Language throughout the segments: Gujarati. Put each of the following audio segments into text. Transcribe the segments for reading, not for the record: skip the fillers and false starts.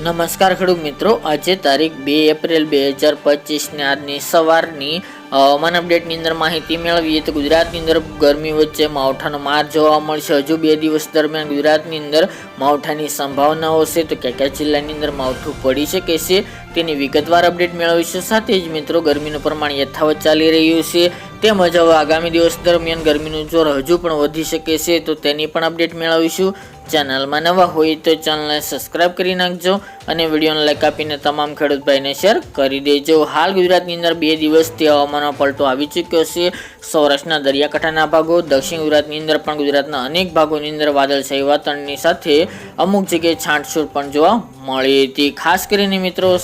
નમસ્કાર ખેડૂત મિત્રો, આજે તારીખ 2 એપ્રિલ 2025 ને આજની સવારની હવામાન અપડેટની અંદર માહિતી મેળવીએ તો ગુજરાતની અંદર ગરમી વચ્ચે માવઠાનો માર જોવા મળશે. હજુ 2 દિવસ દરમિયાન ગુજરાતની અંદર માવઠાની સંભાવનાઓ છે. તો કયા જિલ્લાની અંદર માવઠું પડી શકે છે તેની વિગતવાર અપડેટ મેળવીશું. સાથે જ મિત્રો ગરમીનું પ્રમાણ યથાવત ચાલી રહ્યું છે, તેમજ હવે આગામી દિવસ દરમિયાન ગરમીનું જોર હજુ પણ વધી શકે છે, તો તેની પણ અપડેટ મેળવીશું. ચેનલમાં નવા હોય તો ચેનલને સબસ્ક્રાઇબ કરી નાખજો અને વિડીયોને લાઈક આપીને તમામ ખેડૂત ભાઈને શેર કરી દેજો. હાલ ગુજરાતની અંદર 2 દિવસથી હવામાનમાં પલટો આવી ચૂક્યો છે. સૌરાષ્ટ્રના દરિયાકાંઠાના ભાગો, દક્ષિણ ગુજરાતની અંદર પણ ગુજરાતના અનેક ભાગોની અંદર વાદળછાયા વાતાવરણની સાથે અમુક જગ્યાએ છાંટછૂટ પણ જોવા મળી હતી. ખાસ કરીને મિત્રો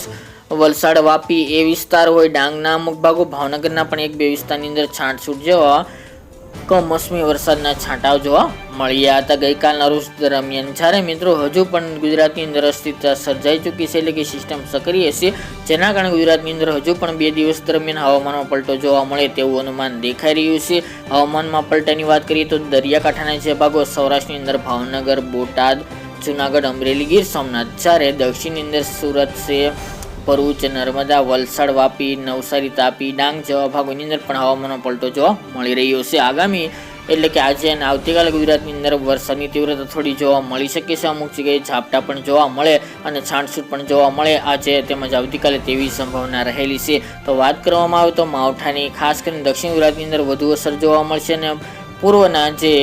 વલસાડ, વાપી એ વિસ્તાર હોય, ડાંગના અમુક ભાગો, ભાવનગરના પણ 1-2 વિસ્તારની અંદર છાંટછૂટ જેવા કમોસમી વરસાદના છાંટાઓ જોવા મળ્યા હતા ગઈકાલના રોજ દરમિયાન. જ્યારે મિત્રો હજુ પણ ગુજરાતની અંદર અસ્થિરતા સર્જાઈ ચૂકી છે, એટલે કે સિસ્ટમ સક્રિય છે, જેના કારણે ગુજરાતની અંદર હજુ પણ 2 દિવસ દરમિયાન હવામાનમાં પલટો જોવા મળે તેવું અનુમાન દેખાઈ રહ્યું છે. હવામાનમાં પલટાની વાત કરીએ તો દરિયાકાંઠાના જે ભાગો સૌરાષ્ટ્રની અંદર ભાવનગર, બોટાદ, જુનાગઢ, અમરેલી, ગીર સોમનાથ, જ્યારે દક્ષિણની અંદર સુરત છે, ભરૂચ, નર્મદા, વલસાડ, વાપી, નવસારી, તાપી, ડાંગ જેવા ભાગોની અંદર પણ હવામાનનો પલટો જોવા મળી રહ્યો છે. આગામી એટલે કે આજે અને આવતીકાલે ગુજરાતની અંદર વરસાદની તીવ્રતા થોડી જોવા મળી શકે છે. અમુક જગ્યાએ ઝાપટા પણ જોવા મળે અને છાંટછૂટ પણ જોવા મળે આજે તેમજ આવતીકાલે તેવી સંભાવના રહેલી છે. તો વાત કરવામાં આવે તો માવઠાની ખાસ કરીને દક્ષિણ ગુજરાતની અંદર વધુ અસર જોવા મળશે અને પૂર્વના જે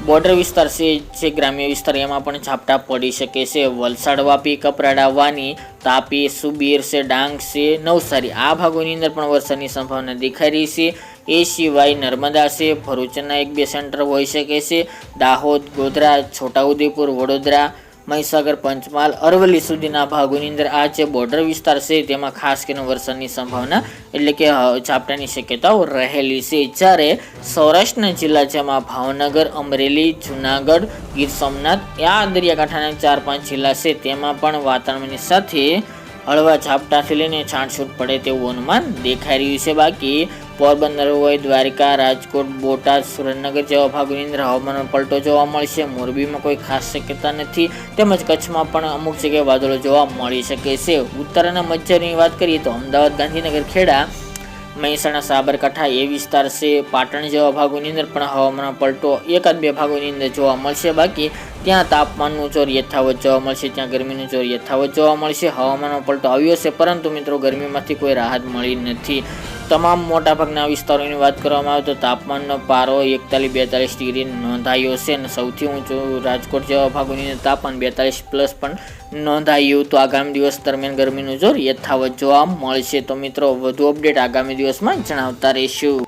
બોર્ડર વિસ્તાર છે, જે ગ્રામ્ય વિસ્તાર, એમાં પણ ઝાપટા પડી શકે છે. વલસાડ, વાપી, કપરાડા, વાની, તાપી, સુબીર છે, ડાંગ છે, નવસારી આ ભાગોની અંદર પણ વરસાદની સંભાવના દેખાઈ રહી છે. એ સિવાય નર્મદા છે, ભરૂચના 1-2 સેન્ટર હોઈ શકે છે. દાહોદ, ગોધરા, છોટાઉદેપુર, વડોદરા, મહીસાગર, પંચમહાલ, અરવલ્લી સુધીના ભાગોની અંદર આ જે બોર્ડર વિસ્તાર છે તેમાં ખાસ કરીને વરસાદની સંભાવના એટલે કે ઝાપટાની શક્યતાઓ રહેલી છે. જ્યારે સૌરાષ્ટ્રના જિલ્લા જેમાં ભાવનગર, અમરેલી, જુનાગઢ, ગીર સોમનાથ આ દરિયાકાંઠાના 4-5 જિલ્લા છે તેમાં પણ વાતાવરણની સાથે હળવા ઝાપટાથી લઈને છાંટછૂટ પડે તેવું અનુમાન દેખાઈ રહ્યું છે. બાકી પોરબંદર હોય, દ્વારકા, રાજકોટ, બોટાદ, સુરેન્દ્રનગર જેવા ભાગોની અંદર હવામાનનો પલટો જોવા મળશે. મોરબીમાં કોઈ ખાસ શક્યતા નથી, તેમજ કચ્છમાં પણ અમુક જગ્યાએ વાદળો જોવા મળી શકે છે. ઉત્તર અને મધ્યની વાત કરીએ તો અમદાવાદ, ગાંધીનગર, ખેડા, મહેસાણા, સાબરકાંઠા એ વિસ્તાર છે, પાટણ જેવા ભાગોની અંદર પણ હવામાનનો પલટો 1-2 ભાગોની અંદર જોવા મળશે. બાકી ત્યાં તાપમાનનું જોર યથાવત જોવા મળશે, ત્યાં ગરમીનું જોર યથાવત જોવા મળશે. હવામાનનો પલટો આવ્યો છે, પરંતુ મિત્રો ગરમીમાંથી કોઈ રાહત મળી નથી. તમામ મોટાભાગના વિસ્તારોની વાત કરવામાં આવે તો તાપમાનનો પારો 41-42 ડિગ્રી નોંધાયો છે અને સૌથી ઊંચું રાજકોટ જેવા ભાગોની તાપમાન 42+ પણ નોંધાયું. તો આગામી દિવસ દરમિયાન ગરમીનું જોર યથાવત જોવા મળશે. તો મિત્રો વધુ અપડેટ આગામી દિવસમાં જણાવતા રહીશું.